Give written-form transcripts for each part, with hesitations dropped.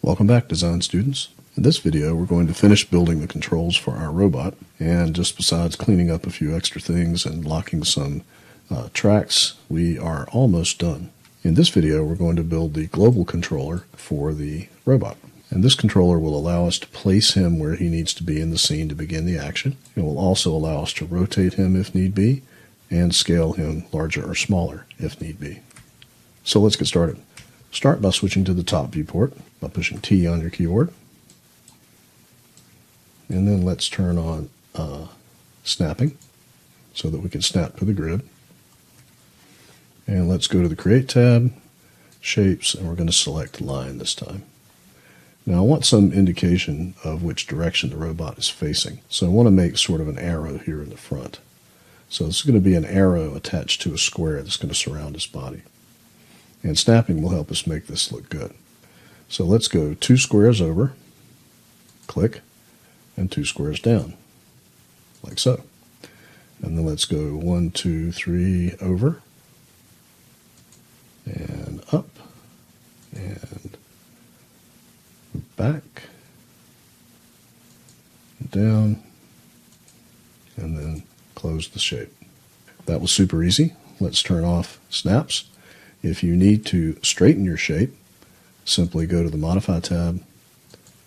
Welcome back, design students. In this video, we're going to finish building the controls for our robot, and just besides cleaning up a few extra things and locking some tracks, we are almost done. In this video, we're going to build the global controller for the robot. And this controller will allow us to place him where he needs to be in the scene to begin the action. It will also allow us to rotate him if need be, and scale him larger or smaller if need be. So let's get started. Start by switching to the top viewport by pushing T on your keyboard. And then let's turn on snapping so that we can snap to the grid. And let's go to the Create tab, Shapes, and we're going to select Line this time. Now I want some indication of which direction the robot is facing. So I want to make sort of an arrow here in the front. So this is going to be an arrow attached to a square that's going to surround his body. And snapping will help us make this look good. So let's go 2 squares over, click, and 2 squares down, like so. And then let's go 1, 2, 3 over, and up, and back, and down, and then close the shape. That was super easy. Let's turn off snaps. If you need to straighten your shape, simply go to the Modify tab,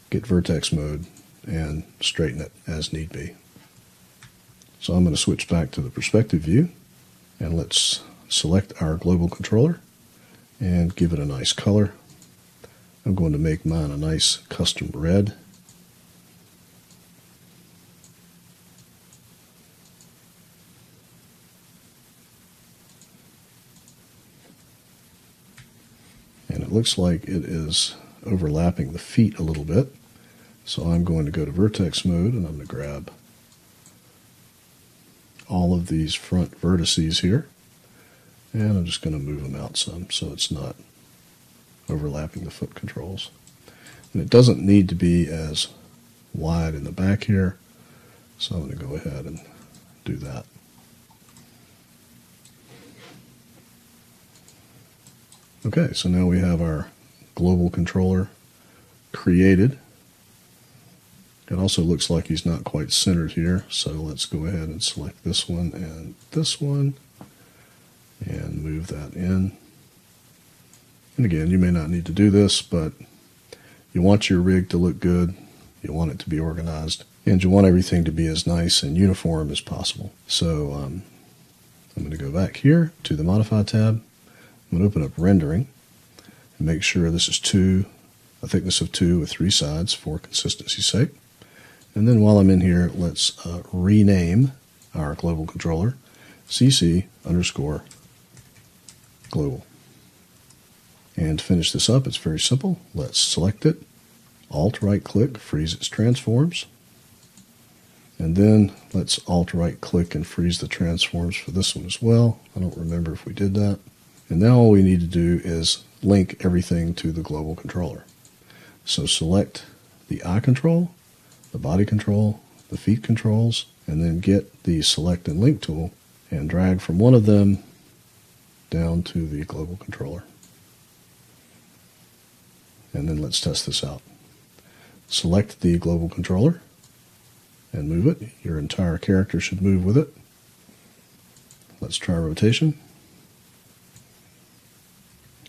get Vertex Mode, and straighten it as need be. So I'm going to switch back to the perspective view, and let's select our global controller and give it a nice color. I'm going to make mine a nice custom red. And it looks like it is overlapping the feet a little bit. So I'm going to go to Vertex Mode, and I'm going to grab all of these front vertices here. And I'm just going to move them out some so it's not overlapping the foot controls. And it doesn't need to be as wide in the back here. So I'm going to go ahead and do that. Okay, so now we have our global controller created. It also looks like he's not quite centered here, so let's go ahead and select this one and move that in. And again, you may not need to do this, but you want your rig to look good, you want it to be organized, and you want everything to be as nice and uniform as possible. So I'm going to go back here to the Modify tab. I'm going to open up Rendering and make sure this is a thickness of 2 with 3 sides for consistency's sake. And then while I'm in here, let's rename our global controller CC_global. And to finish this up, it's very simple. Let's select it, Alt right click, freeze its transforms. And then let's Alt right click and freeze the transforms for this one as well. I don't remember if we did that. And now all we need to do is link everything to the global controller. So select the eye control, the body control, the feet controls, and then get the Select and Link tool and drag from one of them down to the global controller. And then let's test this out. Select the global controller and move it. Your entire character should move with it. Let's try rotation.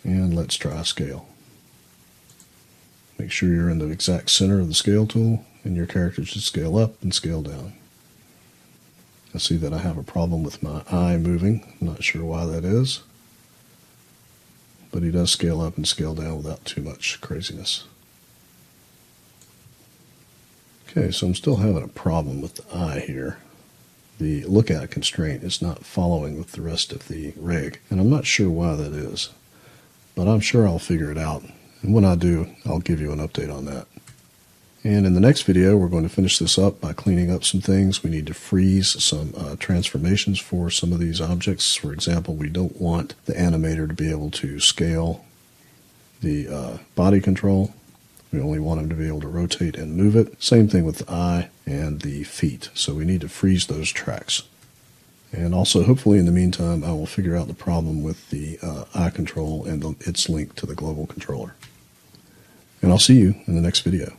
And let's try scale. Make sure you're in the exact center of the scale tool, and your character should scale up and scale down. I see that I have a problem with my eye moving. I'm not sure why that is, but he does scale up and scale down without too much craziness. Okay, so I'm still having a problem with the eye here. The look at constraint is not following with the rest of the rig, and I'm not sure why that is. But I'm sure I'll figure it out, and when I do, I'll give you an update on that. And in the next video, we're going to finish this up by cleaning up some things. We need to freeze some transformations for some of these objects. For example, we don't want the animator to be able to scale the body control. We only want him to be able to rotate and move it. Same thing with the eye and the feet. So we need to freeze those tracks. And also, hopefully in the meantime, I will figure out the problem with the eye control and its link to the global controller. and I'll see you in the next video.